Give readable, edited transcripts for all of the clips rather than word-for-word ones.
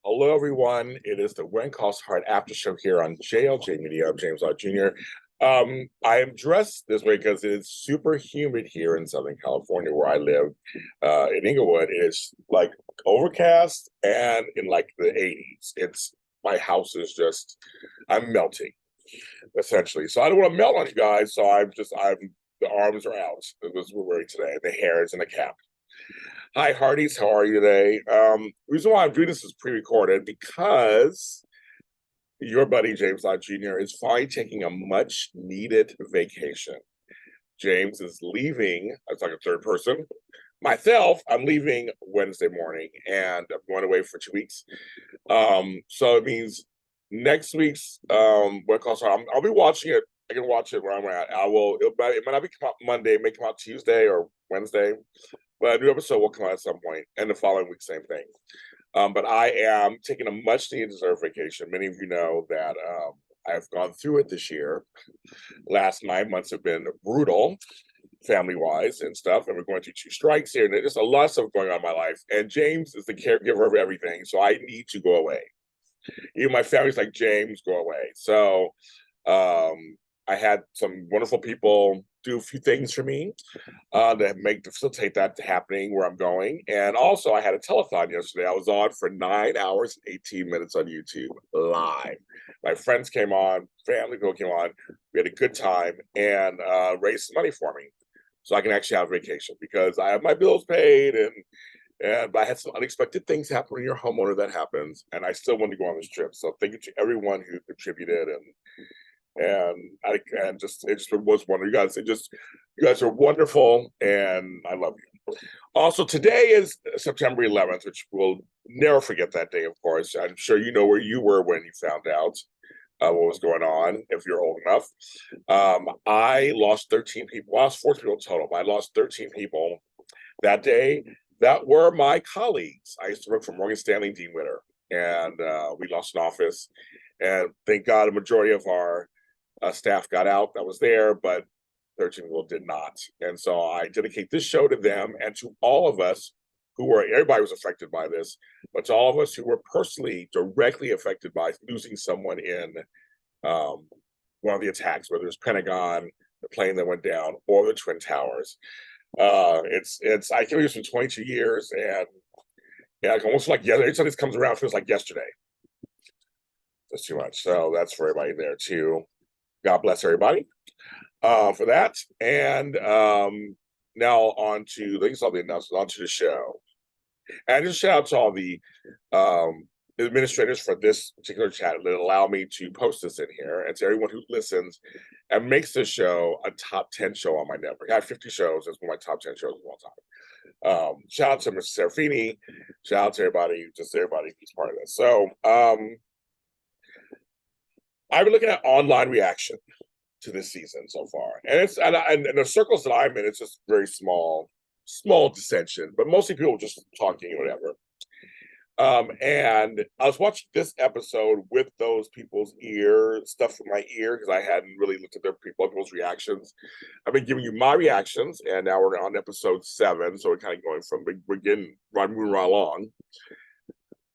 Hello, everyone. It is the When Calls Heart After Show here on JLJ Media. I'm James Lott Jr. I am dressed this way because it is super humid here in Southern California, where I live. In Inglewood, it's like overcast and in like the 80s. My house is just, I'm melting essentially. So I don't want to melt on you guys. So the arms are out. That's what we're wearing today. The hair is in a cap. Hi, Hardee's. How are you today? Reason why I'm doing this is pre-recorded because your buddy James Lott Jr. is finally taking a much-needed vacation. James is leaving. It's like a third person. Myself, I'm leaving Wednesday morning, and I'm going away for 2 weeks. So it means next week's I'll be watching it. I can watch it where I'm at. It might not be come out Monday. It may come out Tuesday or Wednesday. But a new episode will come out at some point, and the following week, same thing. But I am taking a much-needed deserved vacation. Many of you know that I've gone through it this year. Last 9 months have been brutal, family-wise and stuff, and we're going through 2 strikes here, and there's a lot of stuff going on in my life. And James is the caregiver of everything, so I need to go away. Even my family's like, James, go away. So I had some wonderful people do a few things for me to facilitate that happening where I'm going. And also I had a telethon yesterday. I was on for 9 hours and 18 minutes on YouTube live. My friends came on, family people came on. We had a good time and raised some money for me so I can actually have a vacation because I have my bills paid but I had some unexpected things happen when you're a homeowner. That happens, and I still want to go on this trip. So thank you to everyone who contributed and it just was wonderful. You guys are wonderful, and I love you. Also, today is September 11th, which we'll never forget that day. Of course, I'm sure you know where you were when you found out what was going on. If you're old enough, I lost 13 people. I lost 14 people total, but I lost 13 people that day. That were my colleagues. I used to work for Morgan Stanley Dean Witter, and we lost an office. And thank God, a majority of our staff got out that was there, but 13 people did not. And so I dedicate this show to them and to all of us everybody was affected by this, but to all of us who were personally directly affected by losing someone in one of the attacks, whether it's Pentagon, the plane that went down, or the Twin Towers. I can use for 22 years, and yeah, it's almost like every time this comes around, it feels like yesterday. That's too much. So that's for everybody there too. God bless everybody for that. And now on to the show. And just shout out to all the administrators for this particular chat that allow me to post this in here, and to everyone who listens and makes this show a top 10 show on my network. I have 50 shows. It's one of my top 10 shows of all time. Shout out to Mr. Serafini. Shout out to everybody who's part of this. So I've been looking at online reaction to this season so far, and and the circles that I'm in, it's just very small dissension, but mostly people just talking or whatever. And I was watching this episode with those people's stuff in my ear because I hadn't really looked at people's reactions. I've been giving you my reactions, and now we're on episode 7, so we're kind of going from moving right along.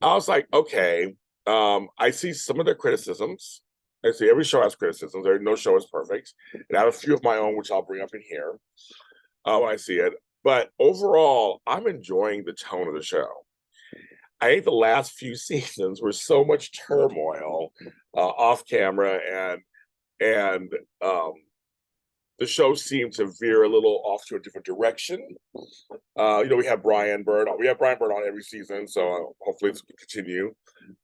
I was like, okay, I see some of their criticisms. I see every show has criticisms. No show is perfect, and I have a few of my own, which I'll bring up in here when I see it. But overall, I'm enjoying the tone of the show. I think the last few seasons were so much turmoil off camera, and the show seemed to veer a little off to a different direction. We have Brian Bird. We have Brian Bird on every season, so hopefully it's going to continue.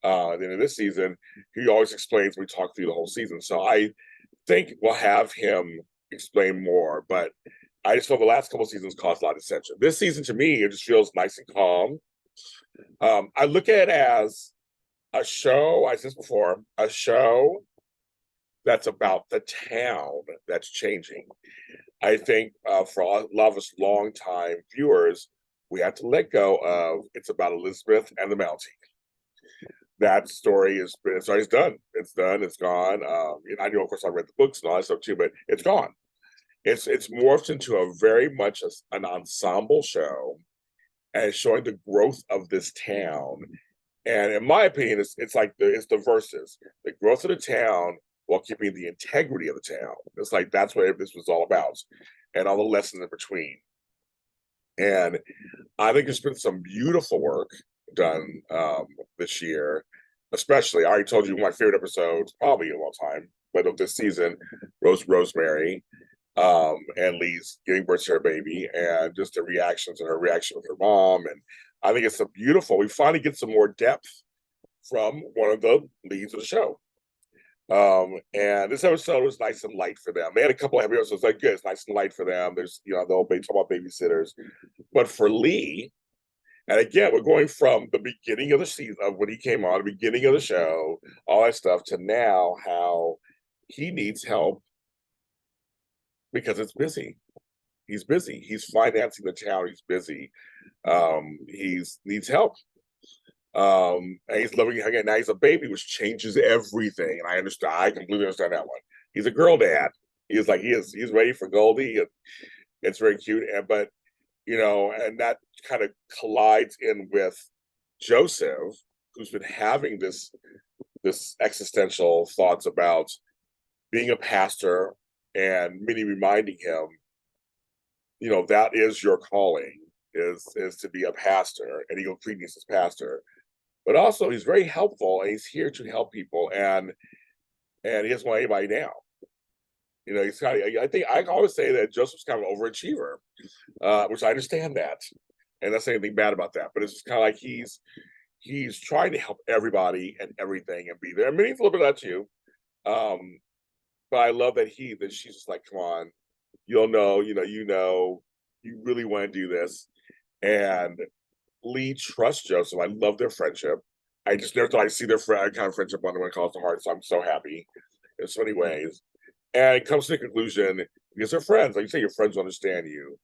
At the end of this season, he always explains. We talk through the whole season, so I think we'll have him explain more. But I just feel the last couple of seasons caused a lot of dissension. This season, to me, it just feels nice and calm. I look at it as a show, I said this before, a show that's about the town that's changing. I think for a lot of us longtime viewers, we have to let go of it's about Elizabeth and the Mountie. That story is done. It's done. It's gone. I know, of course, I read the books and all that stuff too, but it's gone. It's morphed into a very much an ensemble show and showing the growth of this town And in my opinion, it's like it's the verses, the growth of the town while keeping the integrity of the town. It's like that's what this was all about, and all the lessons in between. And I think there's been some beautiful work done this year, especially. I already told you my favorite episodes, probably in a long time, but of this season, Rosemary, and Lee's giving birth to her baby, and just the reactions and her reaction with her mom. And I think it's a beautiful. We finally get some more depth from one of the leads of the show. And this episode was nice and light for them. They had a couple of heavy episodes, like good, it's nice and light for them. There's, they'll talk about babysitters, but for Lee, and again, we're going from the beginning of the season of when he came on, the beginning of the show, all that stuff, to now how he needs help because it's busy. He's busy. He's financing the town. He's busy. He's needs help. And he's living again. Now he's a baby, which changes everything. And I understand. I completely understand that one. He's a girl dad. He's like he's ready for Goldie. It's very cute. But and that kind of collides in with Joseph, who's been having this existential thoughts about being a pastor, and Minnie reminding him, that is your calling, is to be a pastor, and he goes preaching as pastor. But also he's very helpful, and he's here to help people, and he doesn't want anybody down. He's kind of, I think I always say that Joseph's kind of an overachiever, which I understand that, and that's anything bad about that. But it's just kind of like he's trying to help everybody and everything and be there. I mean, he's a little bit of that too. But I love that she's just like, come on, you really want to do this. And Lee trusts Joseph. I love their friendship. I just never thought I'd see their kind of friendship on the one calls the heart. So I'm so happy in so many ways. And it comes to the conclusion, because they're friends, like you say, your friends understand you.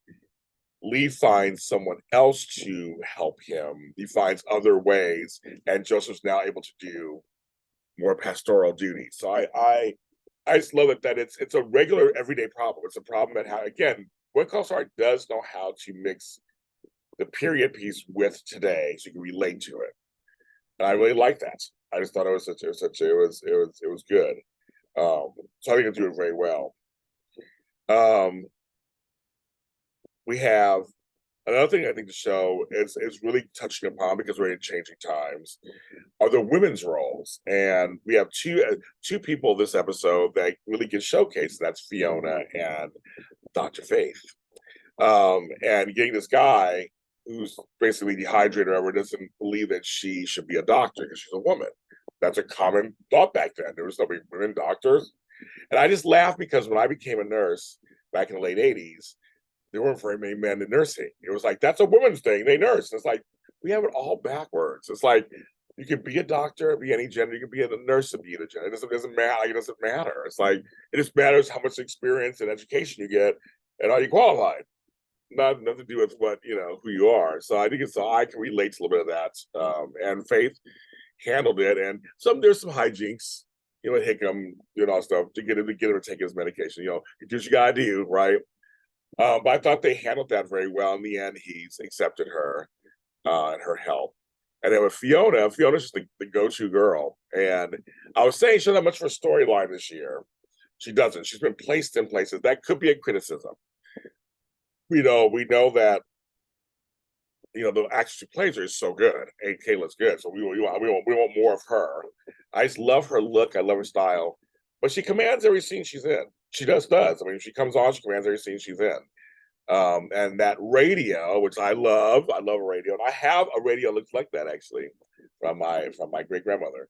Lee finds someone else to help him. He finds other ways, and Joseph's now able to do more pastoral duties. So I just love it that it's a regular everyday problem. It's a problem that again, What Calls Art does know how to mix the period piece with today, so you can relate to it. And I really like that. I just thought it was good. So I think it's doing very well. We have another thing I think the show is really touching upon, because we're in changing times, are the women's roles. And we have two people this episode that really get showcased. That's Fiona and Dr. Faith. And getting this guy who's basically dehydrated or whatever, doesn't believe that she should be a doctor because she's a woman. That's a common thought back then. There was so many women doctors. And I just laugh because when I became a nurse back in the late 80s, there weren't very many men in nursing. It was like, that's a woman's thing. They nurse. It's like, we have it all backwards. It's like, you can be a doctor, be any gender. You can be a nurse and be a gender. It doesn't matter. Like, it doesn't matter. It's like, it just matters how much experience and education you get and are you qualified. Nothing to do with what, who you are. So I think I can relate to a little bit of that. And Faith handled it. And there's some hijinks, at Hickam, doing all stuff to get him to take his medication. You do what you gotta do, right? But I thought they handled that very well. In the end, he's accepted her and her help. And then with Fiona's just the go-to girl. And I was saying she doesn't have much for a storyline this year. She doesn't. She's been placed in places. That could be a criticism. We know that, the actress who plays her is so good. And Kayla's good. So we want more of her. I just love her look. I love her style. But she commands every scene she's in. She does. I mean, if she comes on, she commands every scene she's in. And that radio, which I love a radio. And I have a radio that looks like that, actually, from my great grandmother.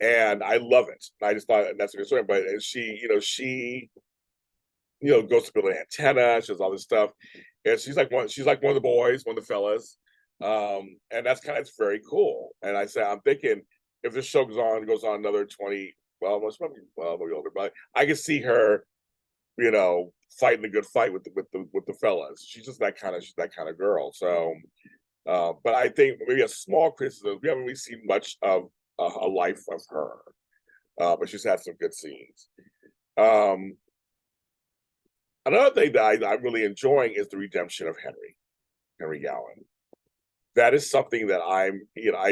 And I love it. I just thought that's a good story. But she goes to build an antenna. She does all this stuff. And she's like one of the boys, one of the fellas. And it's very cool. And I'm thinking, if this show goes on another 20, maybe older, but I can see her, fighting a good fight with the fellas. She's just that kind of girl. So, but I think maybe a small criticism. We haven't really seen much of a life of her, but she's had some good scenes. Another thing that I'm really enjoying is the redemption of Henry Gowan. that is something that I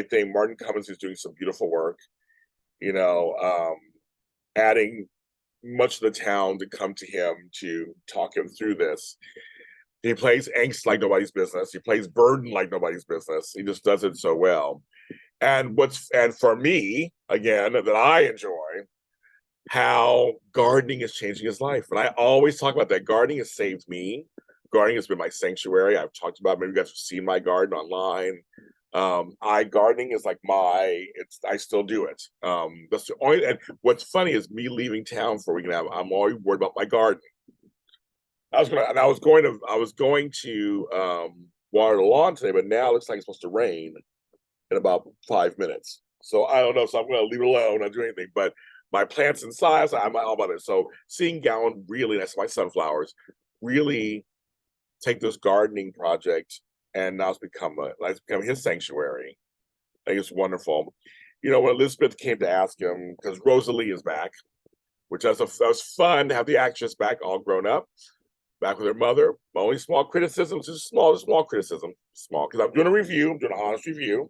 think Martin Cummings is doing some beautiful work, you know, adding much of the town to come to him to talk him through this. He plays angst like nobody's business. He plays burden like nobody's business. He just does it so well. And for me, again, that I enjoy how gardening is changing his life. And I always talk about that. Gardening has saved me. Gardening has been my sanctuary. I've talked about, maybe you guys have seen my garden online. Gardening is like I still do it. That's the only, and what's funny is me leaving town for a week and a half, I'm always worried about my garden. I was going to water the lawn today, but now it looks like it's supposed to rain in about 5 minutes. So I don't know. So I'm going to leave it alone, not do anything. But my plants inside, I'm all about it. So seeing Gowan really, that's my sunflowers, really take this gardening project, and now it's become his sanctuary. I think it's wonderful. You know, when Elizabeth came to ask him, because Rosalie is back, which that was fun to have the actress back, all grown up, back with her mother. My only small criticism, just small criticism, because I'm doing a review, I'm doing an honest review.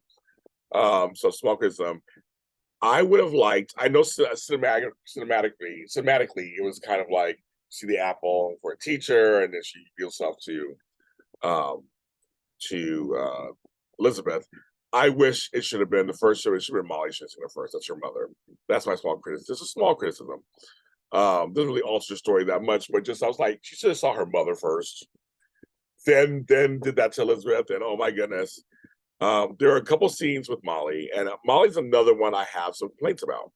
So small criticism. I would have liked, I know cinematically, it was kind of like, see the apple for a teacher, and then she reveals herself to Elizabeth. I wish it should have been the first show. It should have been Molly should have been first. That's her mother. That's my small criticism. Just a small criticism. Doesn't really alter the story that much, but just I was like, she should have saw her mother first. Then did that to Elizabeth, and oh my goodness. There are a couple scenes with Molly, and Molly's another one I have some complaints about,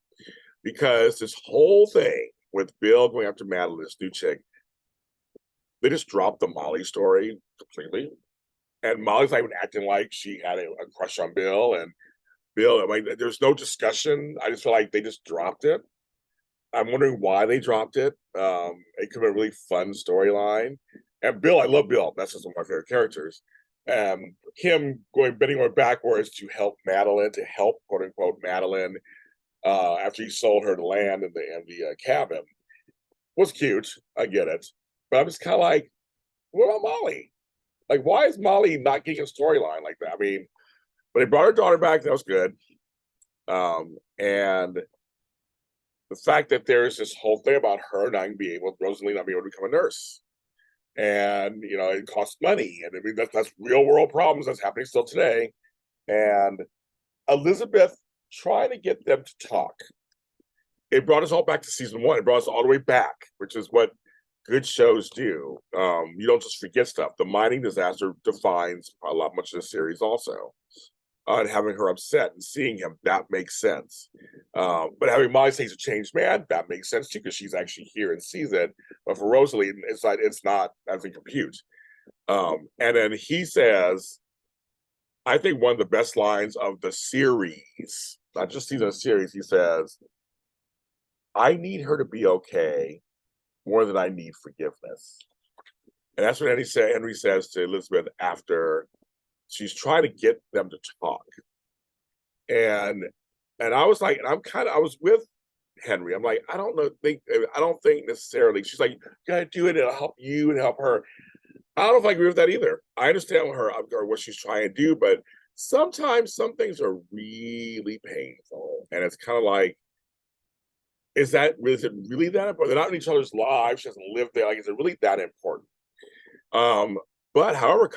because this whole thing with Bill going after Madeline, this new chick, they just dropped the Molly story completely. And Molly's not even acting like she had a crush on Bill. And Bill, there's no discussion. I just feel like they just dropped it. I'm wondering why they dropped it. It could be a really fun storyline. And Bill, I love Bill. That's just one of my favorite characters. Him bending over backwards to help Madeline, to help quote unquote Madeline, after he sold her the land and the cabin, was cute. I get it, but I'm just kind of like, what about Molly? Like, why is Molly not getting a storyline like that? I mean, but they brought her daughter back. That was good. And the fact that there's this whole thing about her not being able, Rosalie not being able to become a nurse, and you know, it costs money, and I mean that's real world problems that's happening still today. And Elizabeth trying to get them to talk. It brought us all back to season one. It brought us all the way back, which is what good shows do. You don't just forget stuff. The mining disaster defines much of the series also. And having her upset and seeing him, that makes sense. But having Molly say he's a changed man, that makes sense too, because she's actually here and sees it. But for Rosalie, it's not as in compute. And then he says, I think one of the best lines of the series, not just season of series, he says, I need her to be okay more than I need forgiveness. And that's what Henry says to Elizabeth after she's trying to get them to talk. And I was like, I was with Henry. I'm like, I don't think necessarily. She's like, you gotta do it, it'll help you and help her. I don't know if I agree with that either. I understand what she's trying to do, but sometimes some things are really painful. And it's kind of like, is it really that important? They're not in each other's lives. She doesn't live there. Like, is it really that important? But however,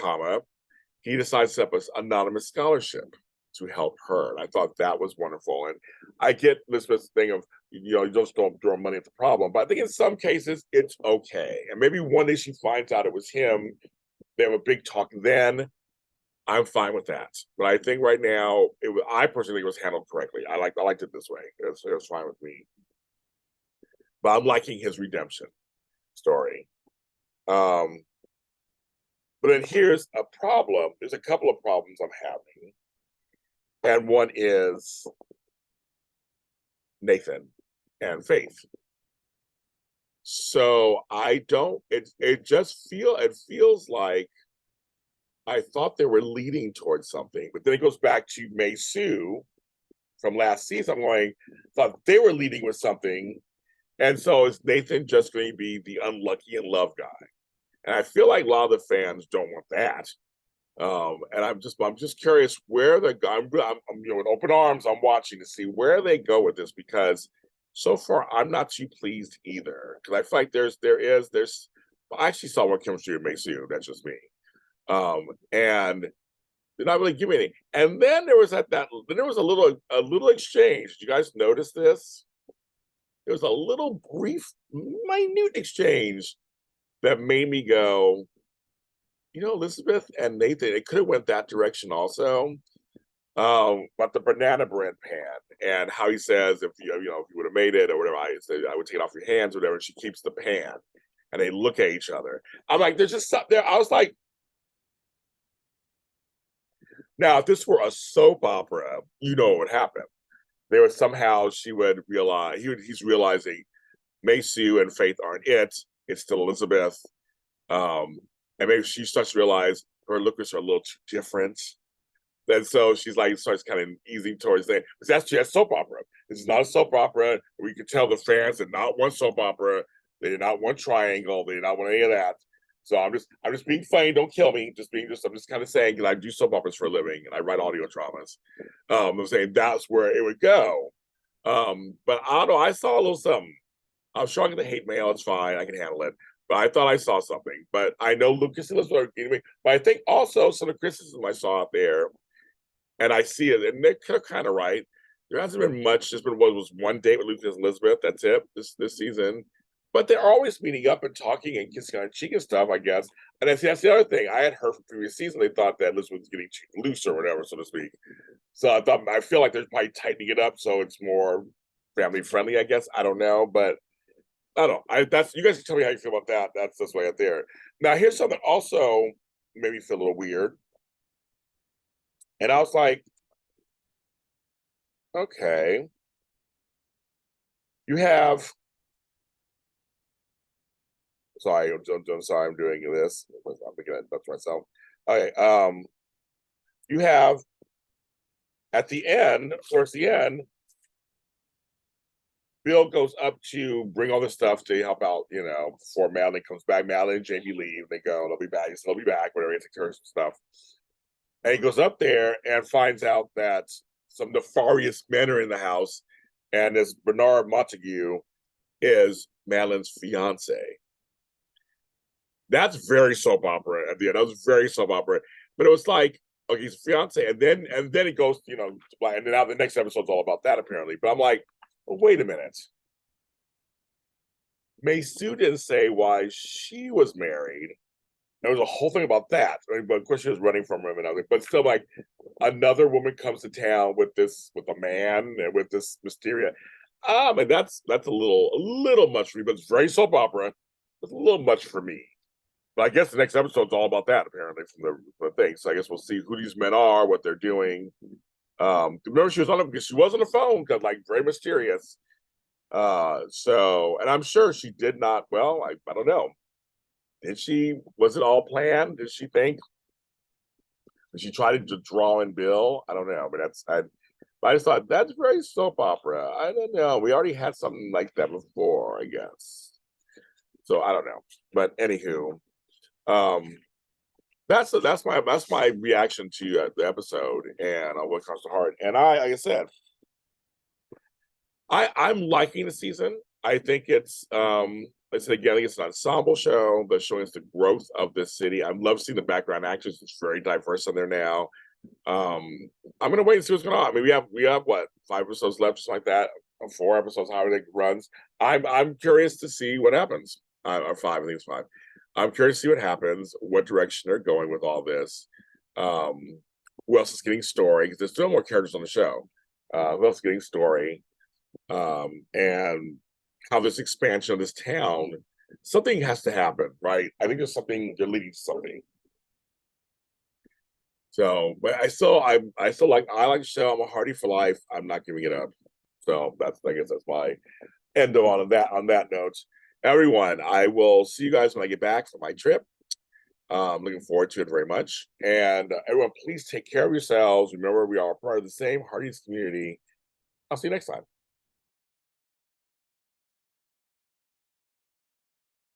he decides to set up an anonymous scholarship to help her. And I thought that was wonderful. And I get Elizabeth's thing of, you just don't throw money at the problem. But I think in some cases, it's okay. And maybe one day she finds out it was him. They have a big talk then. I'm fine with that. But I think right now, I personally think it was handled correctly. I liked it this way. It was fine with me. But I'm liking his redemption story. But then here's a problem. There's a couple of problems I'm having. And one is Nathan and Faith. So it feels like I thought they were leading towards something, but then it goes back to Mei Sue from last season. I'm going, thought they were leading with something. And so is Nathan just going to be the unlucky in love guy? And I feel like a lot of the fans don't want that. And I'm just curious where they go. I'm with open arms. I'm watching to see where they go with this because so far I'm not too pleased either. Because I feel like there's I actually saw more chemistry with Macy. That's just me. And they're not really giving anything. And then there was then there was a little exchange. Did you guys notice this? There was a little brief, minute exchange that made me go, Elizabeth and Nathan, it could have went that direction also. But the banana bread pan and how he says if you would have made it or whatever, I would take it off your hands or whatever. And she keeps the pan, and they look at each other. I'm like, there's just something there. I was like, now if this were a soap opera, what would happen. There was somehow she would realize he's realizing Macy and Faith aren't it. It's still Elizabeth. And maybe she starts to realize her lookers are a little too different. And so she's like, starts kind of easing towards that. That's just soap opera. This is not a soap opera. We can tell the fans that not one soap opera. They did not want triangle. They did not want any of that. So I'm just being funny. Don't kill me. I'm just kind of saying because I do soap operas for a living and I write audio dramas. I'm saying that's where it would go. But I don't know. I saw a little something. I'm sure I'm going to hate mail. It's fine. I can handle it. But I thought I saw something. But I know Lucas and Elizabeth are getting me. But I think also some of the criticism I saw out there, and I see it, and they're kind of right. There hasn't been much. There's been one date with Lucas and Elizabeth. That's it this season. But they're always meeting up and talking and kissing on cheek and stuff, I guess. And that's the other thing. I had heard from previous season they thought that Elizabeth was getting loose or whatever, so to speak. So I feel like they're probably tightening it up so it's more family friendly, I guess. I don't know, but I don't know. That's you guys can tell me how you feel about that. That's this way out there. Now here's something also made me feel a little weird. And I was like, okay, you have. Sorry, I'm sorry. I'm doing this. I'm thinking that to myself. Okay, you have at the end, towards the end, Bill goes up to bring all this stuff to help out, before Madeline comes back. Madeline and Jamie leave. They go, they'll be back. They'll be back, whatever, he takes care of some stuff. And he goes up there and finds out that some nefarious men are in the house, and this Bernard Montague is Madeline's fiance. That's very soap opera at the end. That was very soap opera. But it was like, okay, he's a fiance, and then it goes, and then now the next episode's all about that, apparently. But I'm like, well, wait a minute. May Sue didn't say why she was married. There was a whole thing about that. But of course she was running from him and other. But still, like another woman comes to town with a man and with this mysterious. And that's a little much for me. But it's very soap opera. It's a little much for me. But I guess the next episode's all about that, apparently, from the thing. So I guess we'll see who these men are, what they're doing. Remember, she was on the phone because, like, very mysterious. And I'm sure she did not. Well, I don't know. Was it all planned? Did she think? Did she try to draw in Bill? I don't know. But I just thought that's very soap opera. I don't know. We already had something like that before, I guess. So I don't know. But anywho. That's my reaction to the episode and what comes to heart. And like I said, I'm liking the season. I think it's I said again, I think it's an ensemble show that's showing us the growth of this city. I love seeing the background actors. It's very diverse on there now. I'm gonna wait and see what's going on. I mean, we have what, 5 episodes left, just like that, or 4 episodes, however it runs. I'm curious to see what happens. Or 5, I think it's 5. I'm curious to see what happens, what direction they're going with all this. Who else is getting story? Because there's still more characters on the show. Who else is getting story? And how this expansion of this town, something has to happen, right? I think there's something, they're leading to something. So, but I like the show. I'm a Hardy for life. I'm not giving it up. So I guess that's my end on that note. Everyone, I will see you guys when I get back from my trip. Looking forward to it very much. And everyone, please take care of yourselves. Remember, we are part of the same Hardy's community. I'll see you next time.